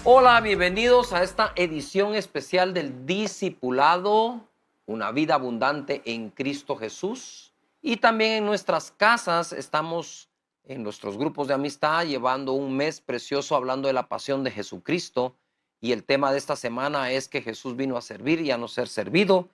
Hola, bienvenidos a esta edición especial del Discipulado, una vida abundante en Cristo Jesús. Y también en nuestras casas estamos en nuestros grupos de amistad llevando un mes precioso hablando de la pasión de Jesucristo. Y el tema de esta semana es que Jesús vino a servir y a no ser servido.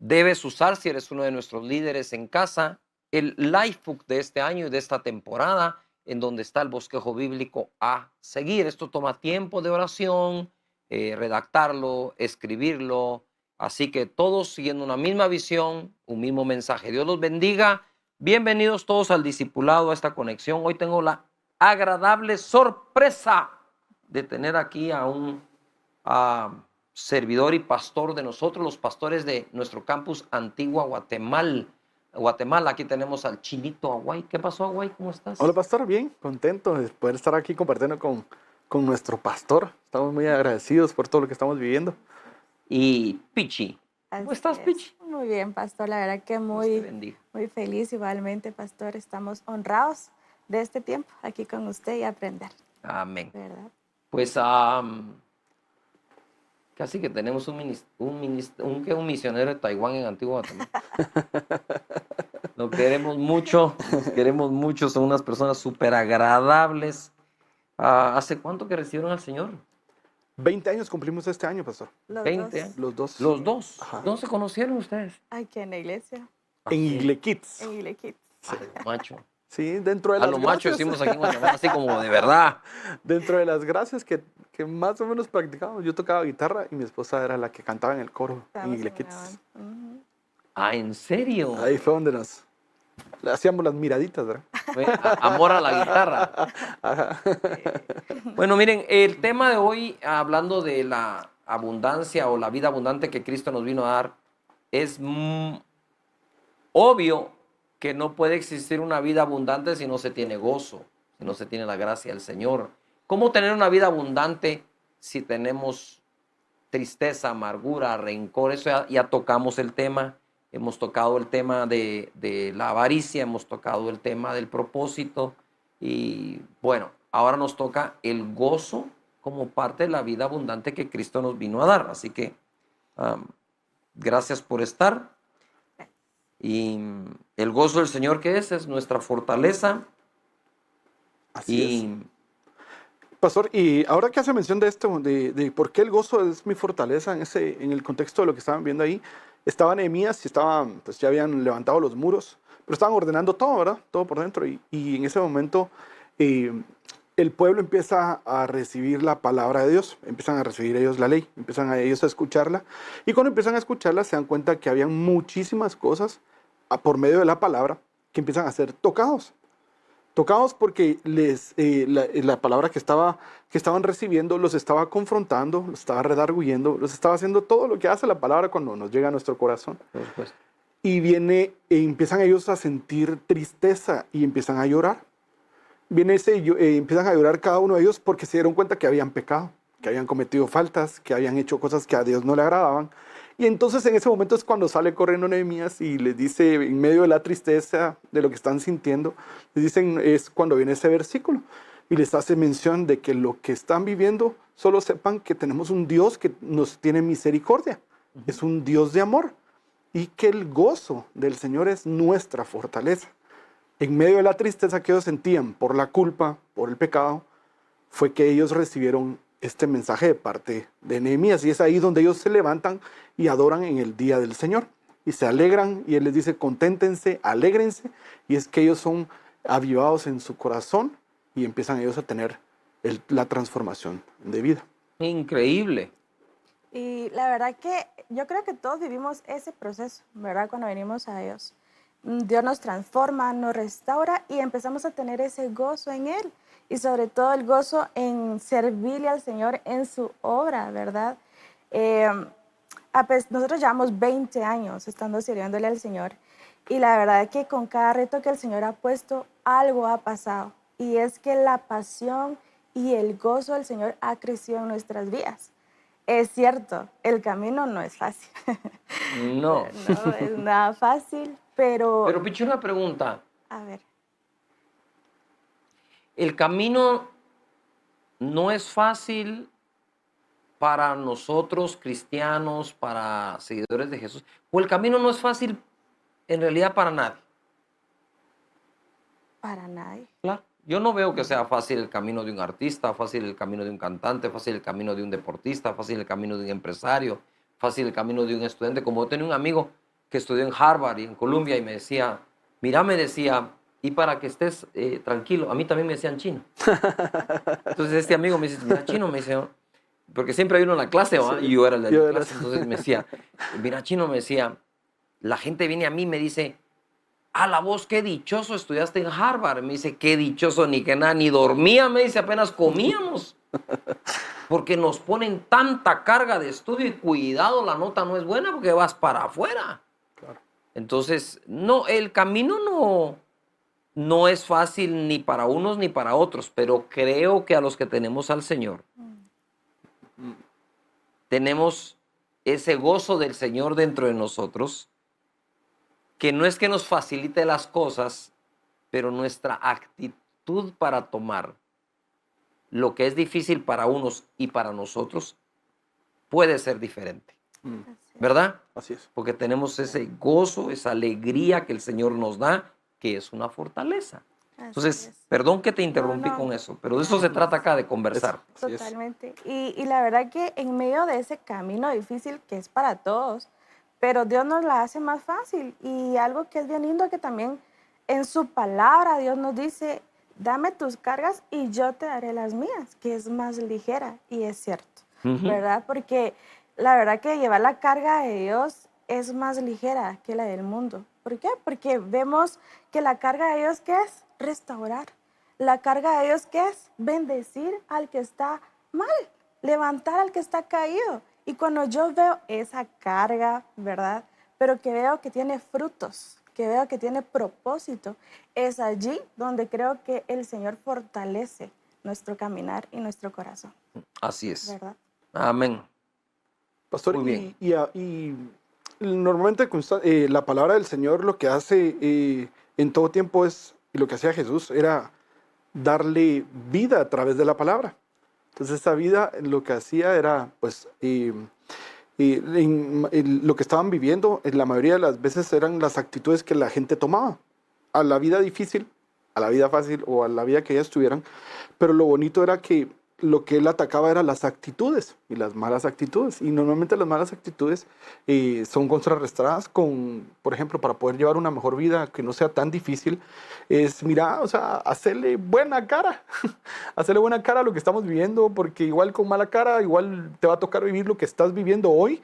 Debes usar, si eres uno de nuestros líderes en casa, el Lifebook de este año y de esta temporada, en donde está el bosquejo bíblico a seguir. Esto toma tiempo de oración, redactarlo, escribirlo. Así que todos siguiendo una misma visión, un mismo mensaje. Dios los bendiga. Bienvenidos todos al discipulado, a esta conexión. Hoy tengo la agradable sorpresa de tener aquí a un servidor y pastor de nosotros, los pastores de nuestro campus Antigua Guatemala. Aquí tenemos al Chinito Aguay. ¿Qué pasó, Aguay? ¿Cómo estás? Hola, pastor, bien, contento de poder estar aquí compartiendo con nuestro pastor. Estamos muy agradecidos por todo lo que estamos viviendo. Y Pichi. ¿Cómo Así estás, es. Pichi? Muy bien, pastor. La verdad que Dios te muy, bendiga. muy feliz igualmente, pastor. Estamos honrados de este tiempo aquí con usted y aprender, Amén. ¿verdad? Pues casi que tenemos un misionero de Taiwán en Antigua Guatemala. Lo queremos mucho, los queremos mucho, son unas personas súper agradables. ¿Hace cuánto que recibieron al Señor? 20 años cumplimos este año, pastor. Los 20 dos años. Los dos. Los dos. Ajá. ¿Dónde se conocieron ustedes? aquí en la iglesia, En Igle Kids. en Ile Kids. A lo macho. Sí, dentro de A las lo macho gracias. decimos aquí en Guatemala, así como de verdad. Dentro de las gracias que más o menos practicábamos, yo tocaba guitarra y mi esposa era la que cantaba en el coro en Estábamos Igle en Kids. una banda. ¿En serio? Ahí fue donde le hacíamos las miraditas, ¿verdad? Fue amor a la guitarra. Bueno, miren, el tema de hoy, hablando de la abundancia o la vida abundante que Cristo nos vino a dar, es obvio que no puede existir una vida abundante si no se tiene gozo, si no se tiene la gracia del Señor. ¿Cómo tener una vida abundante si tenemos tristeza, amargura, rencor? Eso ya tocamos el tema. Hemos tocado el tema de la avaricia, hemos tocado el tema del propósito y bueno, ahora nos toca el gozo como parte de la vida abundante que Cristo nos vino a dar. Así que gracias por estar. Y el gozo del Señor, ¿qué es? Es nuestra fortaleza. Así es. Pastor, y ahora que hace mención de esto, de por qué el gozo es mi fortaleza en el contexto de lo que estaban viendo ahí, estaba Nehemías y pues ya habían levantado los muros, pero estaban ordenando todo, ¿verdad? Todo por dentro. Y en ese momento el pueblo empieza a recibir la palabra de Dios, empiezan a recibir ellos la ley, empiezan a ellos a escucharla. Y cuando empiezan a escucharla se dan cuenta que habían muchísimas cosas por medio de la palabra que empiezan a ser tocados porque la palabra que estaban recibiendo los estaba confrontando, los estaba redarguyendo, los estaba haciendo todo lo que hace la palabra cuando nos llega a nuestro corazón. Por supuesto. Y empiezan ellos a sentir tristeza y empiezan a llorar. Empiezan a llorar cada uno de ellos porque se dieron cuenta que habían pecado, que habían cometido faltas, que habían hecho cosas que a Dios no le agradaban. Y entonces en ese momento es cuando sale corriendo Nehemías y les dice, en medio de la tristeza, de lo que están sintiendo, les dicen, es cuando viene ese versículo. Y les hace mención de que lo que están viviendo, solo sepan que tenemos un Dios que nos tiene misericordia. Es un Dios de amor. Y que el gozo del Señor es nuestra fortaleza. En medio de la tristeza que ellos sentían por la culpa, por el pecado, fue que ellos recibieron este mensaje de parte de Nehemías. Y es ahí donde ellos se levantan y adoran en el día del Señor. Y se alegran y Él les dice, conténtense, alégrense. Y es que ellos son avivados en su corazón y empiezan ellos a tener la transformación de vida. Increíble. Y la verdad que yo creo que todos vivimos ese proceso, ¿verdad? Cuando venimos a Dios. Dios nos transforma, nos restaura y empezamos a tener ese gozo en Él. Y sobre todo el gozo en servirle al Señor en su obra, ¿verdad? Nosotros llevamos 20 años estando sirviéndole al Señor. Y la verdad es que con cada reto que el Señor ha puesto, algo ha pasado. Y es que la pasión y el gozo del Señor ha crecido en nuestras vidas. Es cierto, el camino no es fácil. No. No es nada fácil, pero... Pero, Pichi, una pregunta. A ver. El camino no es fácil para nosotros cristianos, para seguidores de Jesús, o el camino no es fácil en realidad para nadie. Para nadie. Claro. Yo no veo que sea fácil el camino de un artista, fácil el camino de un cantante, fácil el camino de un deportista, fácil el camino de un empresario, fácil el camino de un estudiante. Como yo tenía un amigo que estudió en Harvard y en Columbia y me decía, mira, me decía, y para que estés tranquilo, a mí también me decían chino. Entonces este amigo me dice, mira, chino, me dice, porque siempre hay uno en la clase, ¿va? Y yo era el de la clase, entonces me decía, mira, chino, me decía, la gente viene a mí y me dice, a la voz, qué dichoso estudiaste en Harvard. Me dice, qué dichoso, ni que nada, ni dormía, me dice, apenas comíamos. Porque nos ponen tanta carga de estudio y cuidado, la nota no es buena porque vas para afuera. Claro. Entonces, no, el camino no es fácil ni para unos ni para otros, pero creo que a los que tenemos al Señor, tenemos ese gozo del Señor dentro de nosotros, que no es que nos facilite las cosas, pero nuestra actitud para tomar lo que es difícil para unos y para nosotros puede ser diferente, ¿verdad? Así es. Porque tenemos ese gozo, esa alegría que el Señor nos da, que es una fortaleza. Entonces, perdón que te interrumpí con eso, pero de eso se trata acá, de conversar. Así es. Totalmente. Y la verdad que en medio de ese camino difícil que es para todos, pero Dios nos la hace más fácil. Y algo que es bien lindo, que también en su palabra Dios nos dice, dame tus cargas y yo te daré las mías, que es más ligera. Y es cierto, ¿verdad? Porque la verdad que llevar la carga de Dios es más ligera que la del mundo. ¿Por qué? Porque vemos que la carga de Dios, ¿qué es? Restaurar. La carga de Dios, ¿qué es? Bendecir al que está mal, levantar al que está caído. Y cuando yo veo esa carga, ¿verdad? Pero que veo que tiene frutos, que veo que tiene propósito, es allí donde creo que el Señor fortalece nuestro caminar y nuestro corazón. Así es. ¿Verdad? Amén. Pastor, Muy bien. y normalmente la palabra del Señor lo que hace en todo tiempo es, y lo que hacía Jesús era darle vida a través de la palabra. Entonces esta vida lo que hacía era, pues, lo que estaban viviendo, en la mayoría de las veces eran las actitudes que la gente tomaba a la vida difícil, a la vida fácil o a la vida que ellas tuvieran. Pero lo bonito era que lo que él atacaba eran las actitudes y las malas actitudes. Y normalmente las malas actitudes son contrarrestadas con, por ejemplo, para poder llevar una mejor vida que no sea tan difícil, es, mira, o sea, hacerle buena cara. Hacerle buena cara a lo que estamos viviendo, porque igual con mala cara, igual te va a tocar vivir lo que estás viviendo hoy,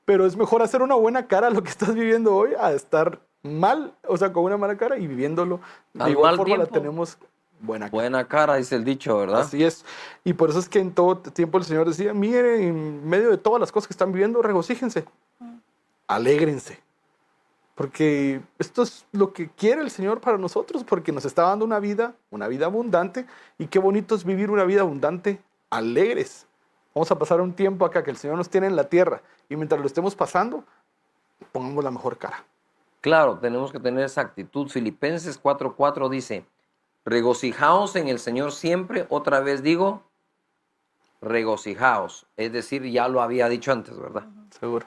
pero es mejor hacer una buena cara a lo que estás viviendo hoy a estar mal, o sea, con una mala cara y viviéndolo. De igual forma la tenemos buena cara. Buena cara, dice el dicho, ¿verdad? Así es. Y por eso es que en todo tiempo el Señor decía, miren, en medio de todas las cosas que están viviendo, regocíjense, alégrense. Porque esto es lo que quiere el Señor para nosotros, porque nos está dando una vida abundante. Y qué bonito es vivir una vida abundante, alegres. Vamos a pasar un tiempo acá que el Señor nos tiene en la tierra. Y mientras lo estemos pasando, pongamos la mejor cara. Claro, tenemos que tener esa actitud. Filipenses 4:4 dice, regocijaos en el Señor siempre. Otra vez digo, regocijaos. Es decir, ya lo había dicho antes, ¿verdad? Seguro.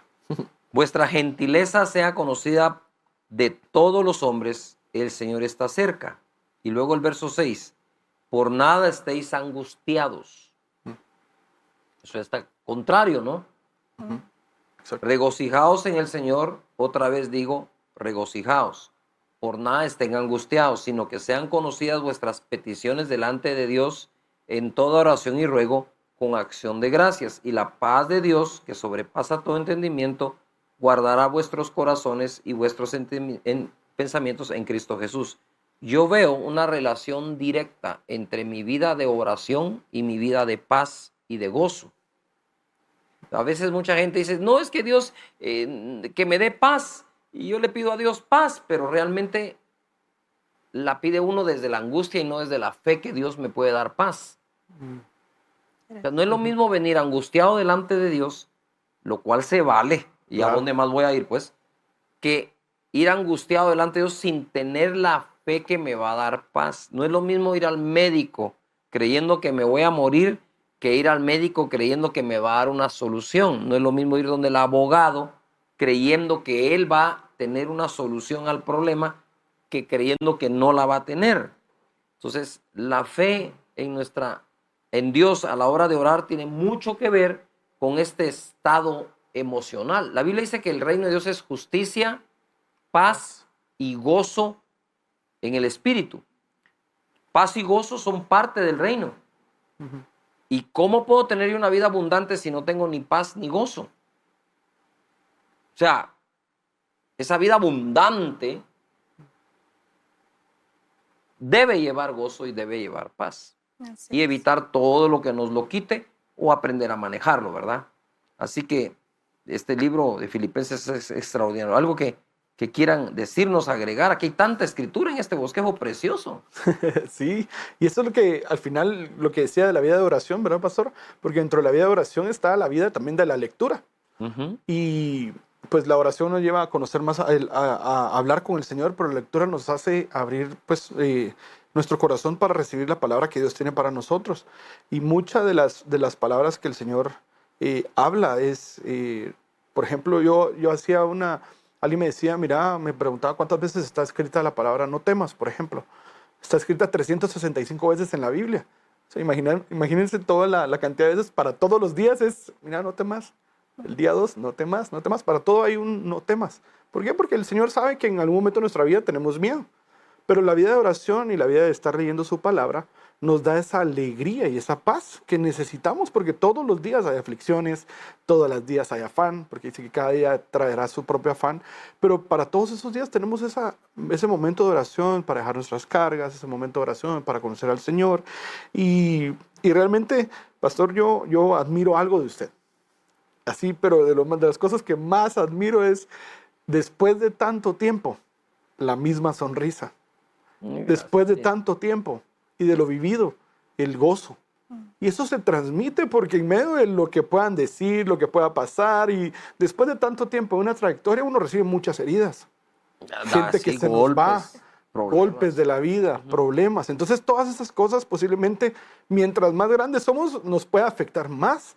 Vuestra gentileza sea conocida de todos los hombres, el Señor está cerca. Y luego el verso 6, por nada estéis angustiados. Eso está contrario, ¿no? Exacto. Regocijaos en el Señor, otra vez digo, regocijaos. Por nada estén angustiados, sino que sean conocidas vuestras peticiones delante de Dios en toda oración y ruego con acción de gracias. Y la paz de Dios, que sobrepasa todo entendimiento, guardará vuestros corazones y vuestros pensamientos en Cristo Jesús. Yo veo una relación directa entre mi vida de oración y mi vida de paz y de gozo. A veces mucha gente dice, no, es que Dios que me dé paz. Y yo le pido a Dios paz, pero realmente la pide uno desde la angustia y no desde la fe que Dios me puede dar paz. O sea, no es lo mismo venir angustiado delante de Dios, lo cual se vale, y Claro. a dónde más voy a ir, pues, que ir angustiado delante de Dios sin tener la fe que me va a dar paz. No es lo mismo ir al médico creyendo que me voy a morir que ir al médico creyendo que me va a dar una solución. No es lo mismo ir donde el abogado creyendo que él va a tener una solución al problema que creyendo que no la va a tener. Entonces, la fe en Dios a la hora de orar tiene mucho que ver con este estado emocional. La Biblia dice que el reino de Dios es justicia, paz y gozo en el espíritu. Paz y gozo son parte del reino. ¿Y cómo puedo tener yo una vida abundante si no tengo ni paz ni gozo? O sea, esa vida abundante debe llevar gozo y debe llevar paz. Así Y es. evitar todo lo que nos lo quite o aprender a manejarlo, ¿verdad? Así que este libro de Filipenses es extraordinario. Algo que quieran decirnos, agregar. Aquí hay tanta escritura en este bosquejo precioso. Sí, y eso es lo que al final, lo que decía de la vida de oración, ¿verdad, pastor? Porque dentro de la vida de oración está la vida también de la lectura. Ujú. Y pues la oración nos lleva a conocer más, a hablar con el Señor, pero la lectura nos hace abrir pues nuestro corazón para recibir la palabra que Dios tiene para nosotros. Y muchas de las palabras que el Señor habla es, por ejemplo, yo hacía alguien me decía, mira, me preguntaba cuántas veces está escrita la palabra no temas, por ejemplo. Está escrita 365 veces en la Biblia. O sea, imagínense toda la cantidad de veces para todos los días es, mira, no temas. El día 2, no temas, no temas. Para todo hay un no temas. ¿Por qué? Porque el Señor sabe que en algún momento de nuestra vida tenemos miedo. Pero la vida de oración y la vida de estar leyendo su palabra nos da esa alegría y esa paz que necesitamos, porque todos los días hay aflicciones, todos los días hay afán, porque dice que cada día traerá su propio afán. Pero para todos esos días tenemos ese momento de oración para dejar nuestras cargas, ese momento de oración para conocer al Señor. Y realmente, pastor, yo admiro algo de usted. Así, pero de las cosas que más admiro es, después de tanto tiempo, la misma sonrisa. Después de tanto tiempo y de lo vivido, el gozo. Y eso se transmite porque en medio de lo que puedan decir, lo que pueda pasar, y después de tanto tiempo en una trayectoria, uno recibe muchas heridas. Gente que Sí, se nos va, problemas. golpes de la vida, problemas. Entonces, todas esas cosas posiblemente, mientras más grandes somos, nos puede afectar más.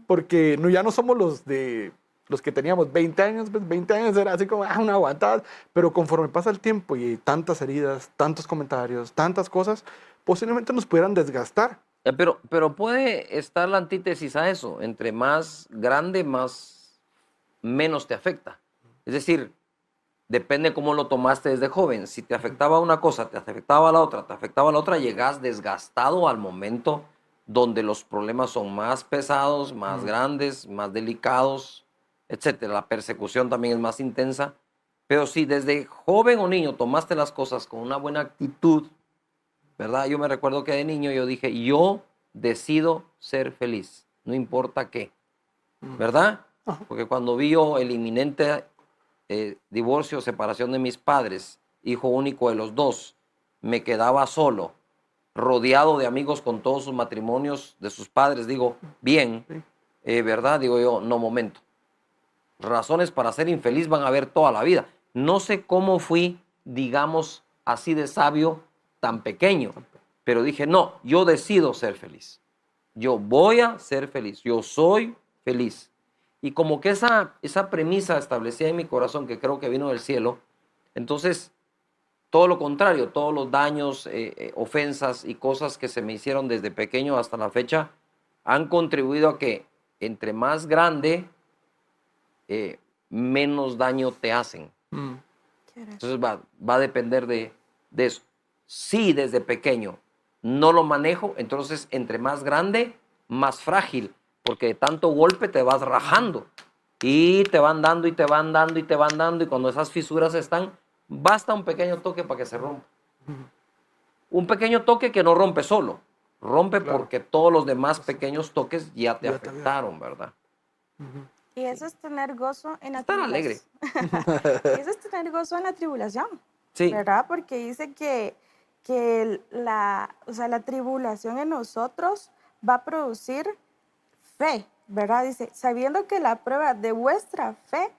Porque ya no somos los que teníamos 20 años, pues 20 años era así como una aguantada, pero conforme pasa el tiempo y tantas heridas, tantos comentarios, tantas cosas, posiblemente nos pudieran desgastar. Pero puede estar la antítesis a eso. Entre más grande, menos te afecta. Es decir, depende cómo lo tomaste desde joven. Si te afectaba una cosa, te afectaba la otra, te afectaba la otra, llegas desgastado al momento donde los problemas son más pesados, más grandes, más delicados, etcétera. La persecución también es más intensa. Pero si desde joven o niño tomaste las cosas con una buena actitud, ¿verdad? Yo me recuerdo que de niño yo dije, yo decido ser feliz, no importa qué, ¿verdad? Porque cuando vi yo el inminente divorcio, separación de mis padres, hijo único de los dos, me quedaba solo, rodeado de amigos con todos sus matrimonios de sus padres, digo, bien, ¿verdad? Digo yo, no, momento. Razones para ser infeliz van a haber toda la vida. No sé cómo fui, digamos, así de sabio, tan pequeño, pero dije, no, yo decido ser feliz. Yo voy a ser feliz. Yo soy feliz. Y como que esa premisa establecida en mi corazón, que creo que vino del cielo, entonces todo lo contrario, todos los daños, ofensas y cosas que se me hicieron desde pequeño hasta la fecha han contribuido a que entre más grande, menos daño te hacen. Entonces va a depender de eso. Si desde pequeño no lo manejo, entonces entre más grande, más frágil, porque de tanto golpe te vas rajando y te van dando y te van dando y te van dando, y cuando esas fisuras están, basta un pequeño toque para que se rompa. Un pequeño toque que no rompe solo, rompe porque todos los demás pequeños toques ya te afectaron, ¿verdad? Y eso es tener gozo en la Estar alegre. Eso es tener gozo en la tribulación, Sí. ¿verdad? Porque dice que la tribulación en nosotros va a producir fe, ¿verdad? Dice, sabiendo que la prueba de vuestra fe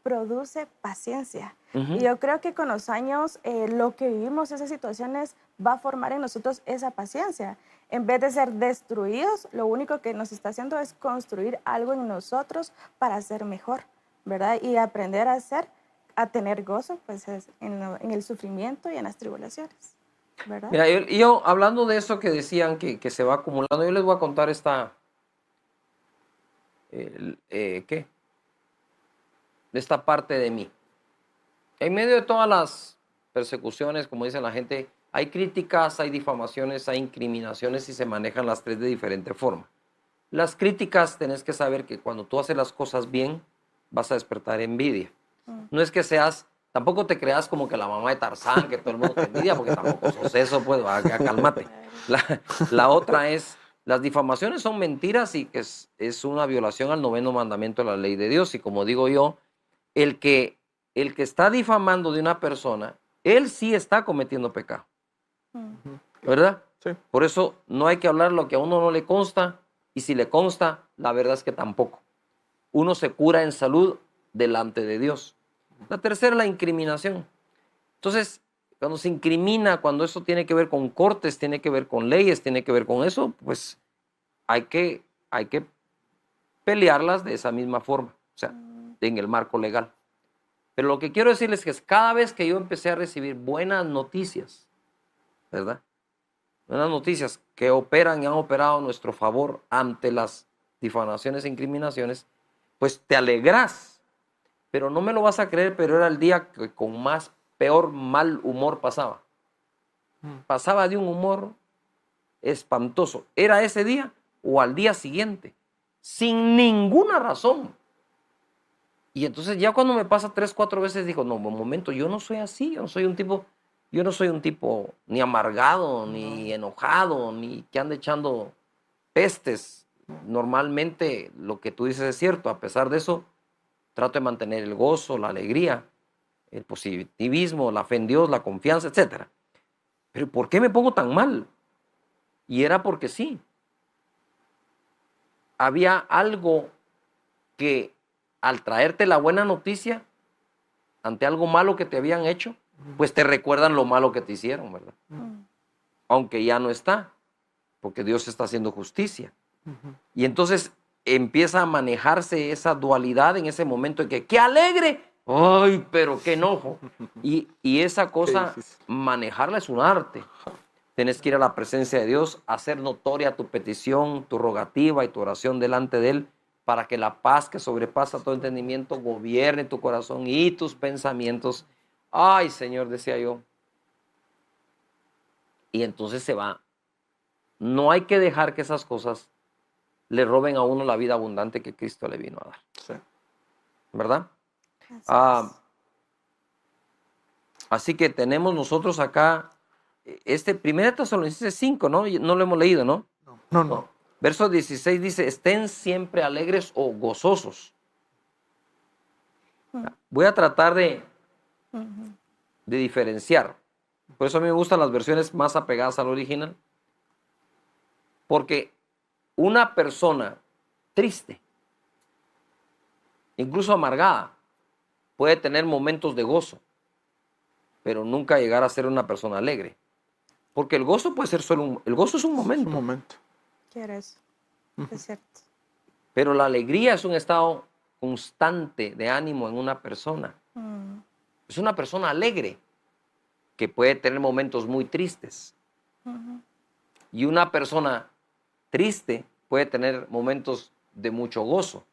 produce paciencia. Ujú. Y yo creo que con los años, lo que vivimos, esas situaciones, va a formar en nosotros esa paciencia. En vez de ser destruidos, lo único que nos está haciendo es construir algo en nosotros para ser mejor, ¿verdad? Y aprender a tener gozo, pues, en el sufrimiento y en las tribulaciones, ¿verdad? Mira, yo hablando de eso que decían que se va acumulando, yo les voy a contar ¿qué? Esta parte de mí. En medio de todas las persecuciones, como dice la gente, hay críticas, hay difamaciones, hay incriminaciones y se manejan las tres de diferente forma. Las críticas, tenés que saber que cuando tú haces las cosas bien, vas a despertar envidia. No es que seas, tampoco te creas como que la mamá de Tarzán, que todo el mundo te envidia, porque tampoco sos eso, pues, cálmate. La otra es, las difamaciones son mentiras y que es una violación al 9º mandamiento de la ley de Dios. Y como digo yo, el que está difamando de una persona, él sí está cometiendo pecado, ¿verdad? Sí. Por eso no hay que hablar lo que a uno no le consta, y si le consta, la verdad es que tampoco. Uno se cura en salud delante de Dios. La tercera, la incriminación. Entonces, cuando se incrimina, cuando eso tiene que ver con cortes, tiene que ver con leyes, tiene que ver con eso, pues hay que pelearlas de esa misma forma, o sea, en el marco legal. Pero lo que quiero decirles es que cada vez que yo empecé a recibir buenas noticias, ¿verdad? Buenas noticias que operan y han operado a nuestro favor ante las difamaciones e incriminaciones, pues te alegras. Pero no me lo vas a creer, pero era el día que con más peor mal humor pasaba. Pasaba de un humor espantoso. ¿Era ese día o al día siguiente? Sin ninguna razón. Y entonces ya cuando me pasa 3, 4 veces digo, no, un momento, yo no soy así, yo no soy un tipo ni amargado, ni enojado, ni que ande echando pestes. Normalmente lo que tú dices es cierto. A pesar de eso, trato de mantener el gozo, la alegría, el positivismo, la fe en Dios, la confianza, etc. Pero ¿por qué me pongo tan mal? Y era porque sí. Había algo que al traerte la buena noticia ante algo malo que te habían hecho, pues te recuerdan lo malo que te hicieron, ¿verdad? Aunque ya no está, porque Dios está haciendo justicia. Y entonces empieza a manejarse esa dualidad en ese momento en que ¡qué alegre! ¡Ay, pero qué enojo! Y esa cosa, manejarla es un arte. Tienes que ir a la presencia de Dios, hacer notoria tu petición, tu rogativa y tu oración delante de Él, para que la paz que sobrepasa todo entendimiento gobierne tu corazón y tus pensamientos. Ay, Señor, decía yo. Y entonces se va. No hay que dejar que esas cosas le roben a uno la vida abundante que Cristo le vino a dar. Sí. ¿Verdad? Así es. Así que tenemos nosotros acá, 1 Tesalonicenses 5, ¿no? No lo hemos leído, ¿no? No. Verso 16 dice, estén siempre alegres o gozosos. Voy a tratar de diferenciar. Por eso a mí me gustan las versiones más apegadas al original. Porque una persona triste, incluso amargada, puede tener momentos de gozo, pero nunca llegar a ser una persona alegre. Porque el gozo puede ser el gozo es un momento. Un momento. ¿Quieres? Es cierto. Pero la alegría es un estado constante de ánimo en una persona. Es una persona alegre que puede tener momentos muy tristes. Y una persona triste puede tener momentos de mucho gozo.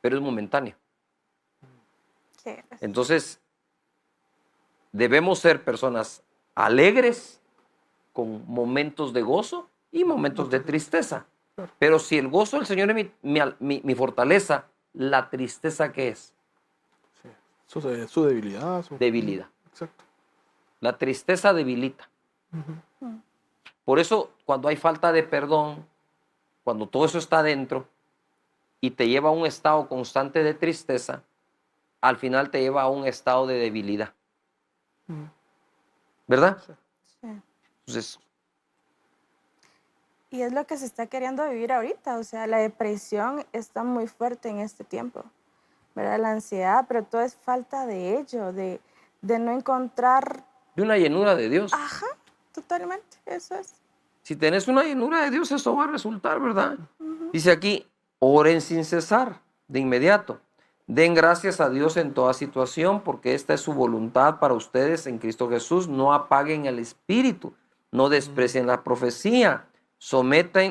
Pero es momentáneo. ¿Quieres? Entonces, debemos ser personas alegres con momentos de gozo y momentos de tristeza. Pero si el gozo del Señor es mi fortaleza, ¿la tristeza qué es? Sí. Su debilidad. Debilidad. Exacto. La tristeza debilita. Por eso, cuando hay falta de perdón, cuando todo eso está dentro y te lleva a un estado constante de tristeza, al final te lleva a un estado de debilidad. ¿Verdad? Sí. Entonces, Y es lo que se está queriendo vivir ahorita. O sea, la depresión está muy fuerte en este tiempo. ¿verdad? La ansiedad, pero todo es falta de ello, de no encontrar, De una llenura de Dios. ajá, totalmente, eso es. Si tenés una llenura de Dios, eso va a resultar, ¿verdad? Dice aquí, oren sin cesar, de inmediato. Den gracias a Dios en toda situación, porque esta es su voluntad para ustedes en Cristo Jesús. No apaguen el espíritu, no desprecien la profecía.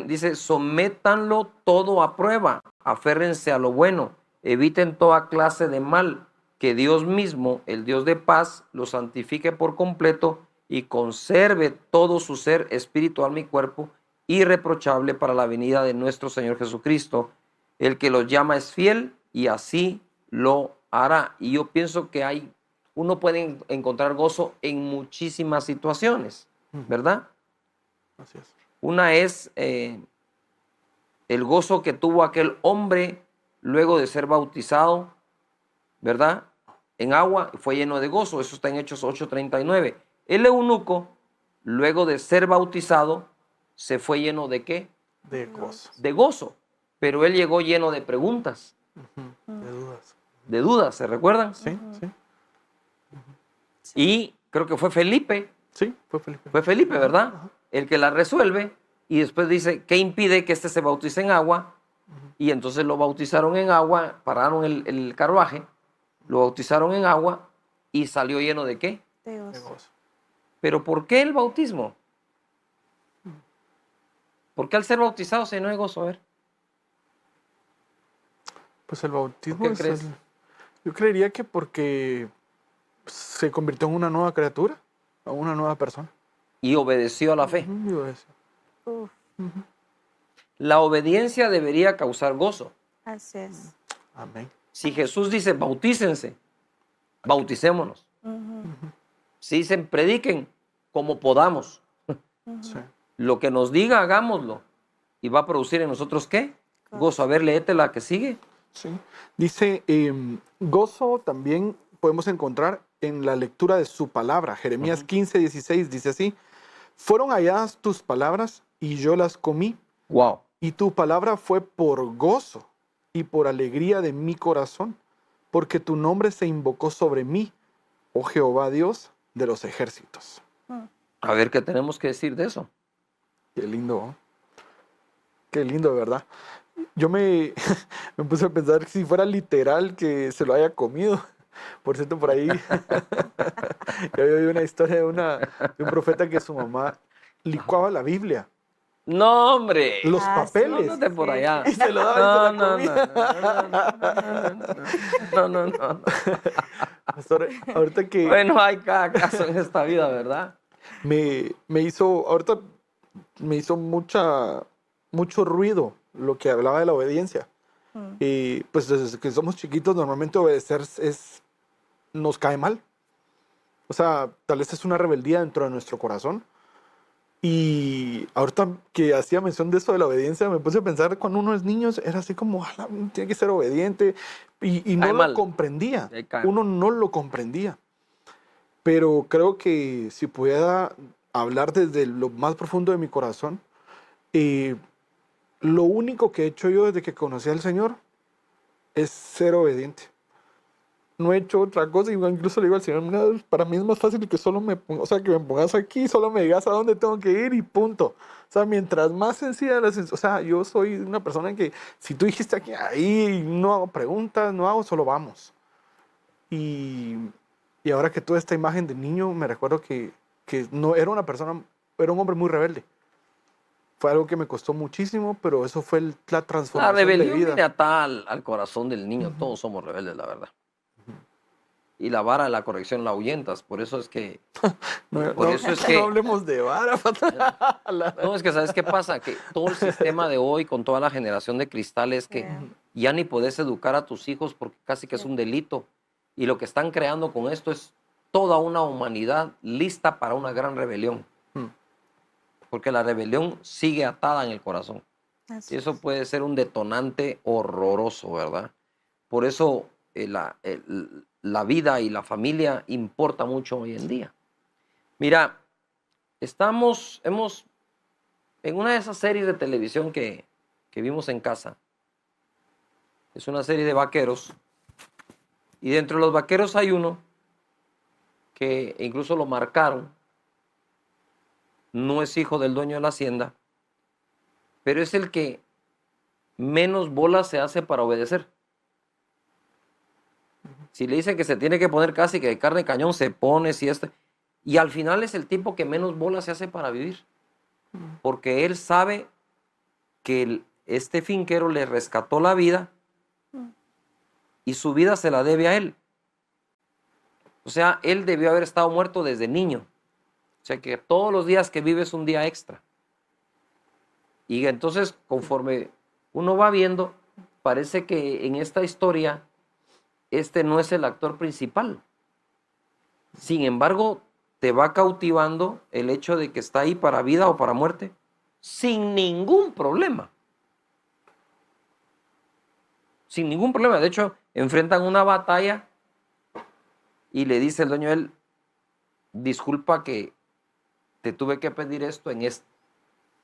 Dice, sométanlo todo a prueba, aférrense a lo bueno, eviten toda clase de mal, que Dios mismo, el Dios de paz, los santifique por completo y conserve todo su ser, espíritu, alma y cuerpo, irreprochable para la venida de nuestro Señor Jesucristo. El que los llama es fiel y así lo hará. Y yo pienso que uno puede encontrar gozo en muchísimas situaciones, ¿verdad? Así es. Una es el gozo que tuvo aquel hombre luego de ser bautizado, ¿verdad? En agua, fue lleno de gozo. Eso está en Hechos 8:39. El eunuco, luego de ser bautizado, se fue lleno de ¿qué? De gozo. De gozo. Pero él llegó lleno de preguntas, De dudas. de dudas, ¿se recuerdan? Sí, sí. Y creo que fue Felipe, Sí, fue Felipe. ¿verdad? El que la resuelve y después dice, ¿qué impide que este se bautice en agua? Y entonces lo bautizaron en agua, pararon el carruaje, lo bautizaron en agua y salió lleno de ¿qué? De De gozo. gozo. ¿Pero por qué el bautismo? ¿Por qué al ser bautizado se llenó de gozo? A ver. Pues el bautismo ¿Por qué es crees? yo creería que porque se convirtió en una nueva criatura, a una nueva persona. Y obedeció a la fe. Digo eso. Uf, La obediencia debería causar gozo. así es. Amén. Si Jesús dice, bautícense, bauticémonos. Si dicen, prediquen como podamos. Sí. Lo que nos diga, hagámoslo. Y va a producir en nosotros, ¿qué? Gozo. A ver, léete la que sigue. Sí. Dice, gozo también podemos encontrar en la lectura de su palabra. Jeremías 15:16 dice así, fueron halladas tus palabras y yo las comí, Wow. y tu palabra fue por gozo y por alegría de mi corazón, porque tu nombre se invocó sobre mí, oh Jehová Dios de los ejércitos. A ver, ¿qué tenemos que decir de eso? Qué lindo, ¿no? Qué lindo, ¿verdad? Yo me puse a pensar que si fuera literal que se lo haya comido. Por cierto, por ahí yo había oído una historia de un profeta que su mamá licuaba la Biblia, No, hombre. los Ah, sí. papeles, Ándate por Sí, allá. y se lo daba y se la No, comía. no. Pastor, ahorita que Bueno, hay cada caso en esta vida, ¿verdad? ahorita me hizo mucho ruido lo que hablaba de la obediencia. Y pues desde que somos chiquitos normalmente obedecer nos cae mal. O sea, tal vez es una rebeldía dentro de nuestro corazón. Y ahorita que hacía mención de eso de la obediencia, me puse a pensar cuando uno es niño, era así como, "Ala, tiene que ser obediente". Y no Cae lo mal. comprendía. Ahí cae. Uno no lo comprendía. Pero creo que si pudiera hablar desde lo más profundo de mi corazón, lo único que he hecho yo desde que conocí al Señor es ser obediente. No he hecho otra cosa, y incluso le digo al Señor, mira, para mí es más fácil que solo o sea, que me pongas aquí, solo me digas a dónde tengo que ir y punto. O sea, mientras más sencilla o sea, yo soy una persona que si tú dijiste aquí, ahí no hago preguntas, no hago, solo vamos. Y ahora que tuve esta imagen de niño, me recuerdo que no era una persona, era un hombre muy rebelde. Fue algo que me costó muchísimo, pero eso fue la La transformación de rebelión vida. viene atada al corazón del niño. Todos somos rebeldes, la verdad. Y la vara de la corrección la ahuyentas. Por eso es que... Por eso es que- No hablemos de vara, No, es que ¿sabes qué pasa? Que todo el sistema de hoy, con toda la generación de cristal, es que ya ni podés educar a tus hijos porque casi que es un delito. Y lo que están creando con esto es toda una humanidad lista para una gran rebelión. Porque la rebelión sigue atada en el corazón. Así Y eso puede ser un detonante horroroso, ¿verdad? Por eso la vida y la familia importa mucho hoy en día. Mira, hemos en una de esas series de televisión que vimos en casa. Es una serie de vaqueros Y dentro de los vaqueros hay uno que incluso lo marcaron. No es hijo del dueño de la hacienda, pero es el que menos bolas se hace para obedecer. Si le dicen que se tiene que poner casi que de carne de cañón, se pone, y al final es el tipo que menos bolas se hace para vivir. Porque él sabe que este finquero le rescató la vida y su vida se la debe a él. O sea, él debió haber estado muerto desde niño. O sea, que todos los días que vive es un día extra. Y entonces, conforme uno va viendo, parece que en esta historia este no es el actor principal. Sin embargo, te va cautivando el hecho de que está ahí para vida o para muerte sin ningún problema. Sin ningún problema. De hecho, enfrentan una batalla y le dice el dueño de él, disculpa que te tuve que pedir esto en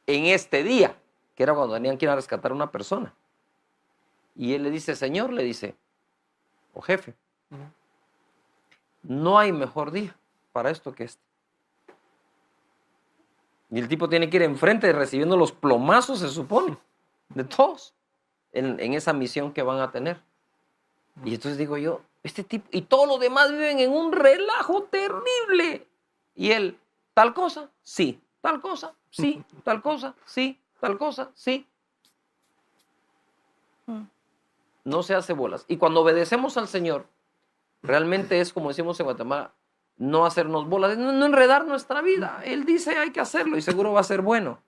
este día, que era cuando tenían que ir a rescatar a una persona. Y él le dice, señor, le dice, o jefe, no hay mejor día para esto que este. Y el tipo tiene que ir enfrente recibiendo los plomazos, se supone, de todos, en esa misión que van a tener. Y entonces digo yo, este tipo, y todos los demás viven en un relajo terrible. Y él, tal cosa, sí, tal cosa, sí, tal cosa, sí, tal cosa, sí. No se hace bolas. Y cuando obedecemos al Señor, realmente es como decimos en Guatemala, no hacernos bolas, no enredar nuestra vida. Él dice hay que hacerlo y seguro va a ser bueno.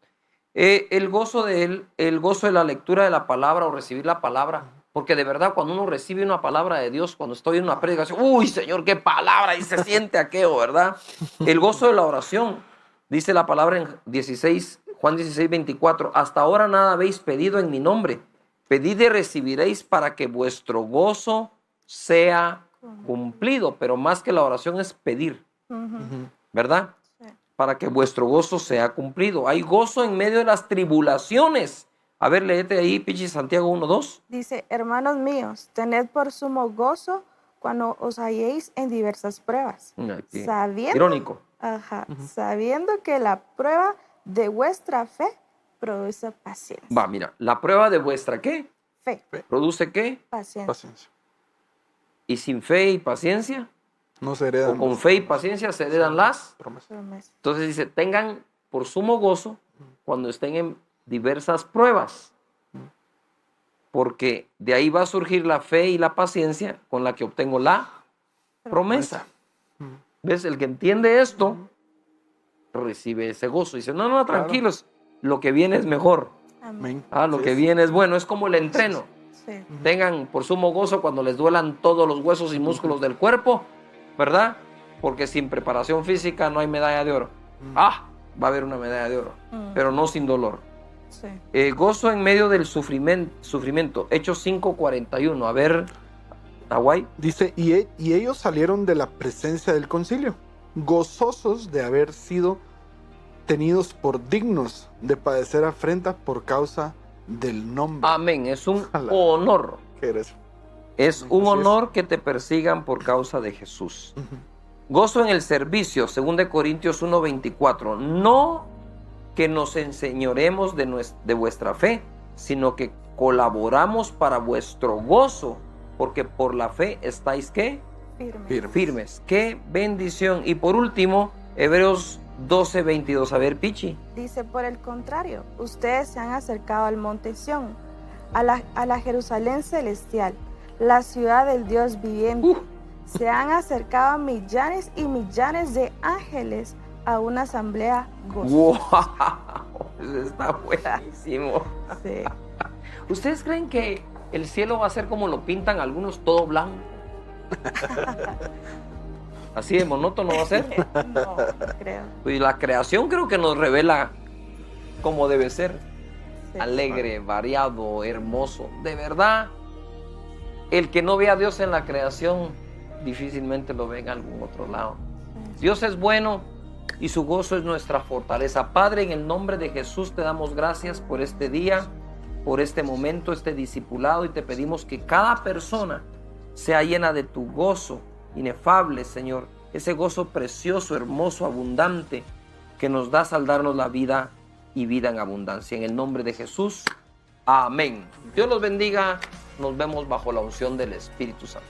El gozo de él, el gozo de la lectura de la palabra o recibir la palabra, porque de verdad cuando uno recibe una palabra de Dios, cuando estoy en una predicación, uy Señor, qué palabra, y se siente aquello, ¿verdad? El gozo de la oración, dice la palabra en Juan 16, 24, hasta ahora nada habéis pedido en mi nombre, pedid y recibiréis para que vuestro gozo sea cumplido, pero más que la oración es pedir, ¿verdad? Sí. Para que vuestro gozo sea cumplido. Hay gozo en medio de las tribulaciones. A ver, léete ahí, Pichi, Santiago 1:2. Dice, hermanos míos, tened por sumo gozo cuando os halléis en diversas pruebas. Sabiendo, irónico. Sabiendo que la prueba de vuestra fe produce paciencia. Va, mira, la prueba de vuestra ¿qué? Fe. ¿Produce qué? Paciencia. Y sin fe y paciencia, no se heredan. O con fe y paciencia se heredan las promesas. Entonces dice, tengan por sumo gozo cuando estén en diversas pruebas, porque de ahí va a surgir la fe y la paciencia con la que obtengo la promesa. ¿Ves? El que entiende esto recibe ese gozo. Dice, no, tranquilos, lo que viene es mejor. Amén. Lo que viene es bueno, es como el entreno. Sí. Tengan por sumo gozo cuando les duelan todos los huesos y músculos del cuerpo, ¿verdad? Porque sin preparación física no hay medalla de oro. Va a haber una medalla de oro, pero no sin dolor. Sí. Gozo en medio del sufrimiento. Hechos 5:41. A ver, Hawaii. Dice, y ellos salieron de la presencia del concilio, gozosos de haber sido tenidos por dignos de padecer afrenta por causa del nombre. Amén. Es un honor. ¿Qué eres? Es un honor que te persigan por causa de Jesús. Gozo en el servicio, 2 Corintios 1:24. No que nos enseñoremos de vuestra fe, sino que colaboramos para vuestro gozo, porque por la fe estáis ¿qué? Firmes. Qué bendición. Y por último, Hebreos 12:22. A ver, Pichi. Dice, por el contrario, ustedes se han acercado al monte Sión, a la Jerusalén celestial, la ciudad del Dios viviente. Se han acercado millares y millares de ángeles a una asamblea gozosa. ¡Wow! Eso está buenísimo. Sí. ¿Ustedes creen que el cielo va a ser como lo pintan algunos, todo blanco? ¿Así de monótono va a ser? No creo. Y la creación creo que nos revela cómo debe ser. Sí. Alegre, variado, hermoso. De verdad, el que no ve a Dios en la creación, difícilmente lo ve en algún otro lado. Dios es bueno y su gozo es nuestra fortaleza. Padre, en el nombre de Jesús te damos gracias por este día, por este momento, este discipulado, y te pedimos que cada persona sea llena de tu gozo inefable, Señor, ese gozo precioso, hermoso, abundante que nos das al darnos la vida y vida en abundancia. En el nombre de Jesús, amén. Dios los bendiga. Nos vemos bajo la unción del Espíritu Santo.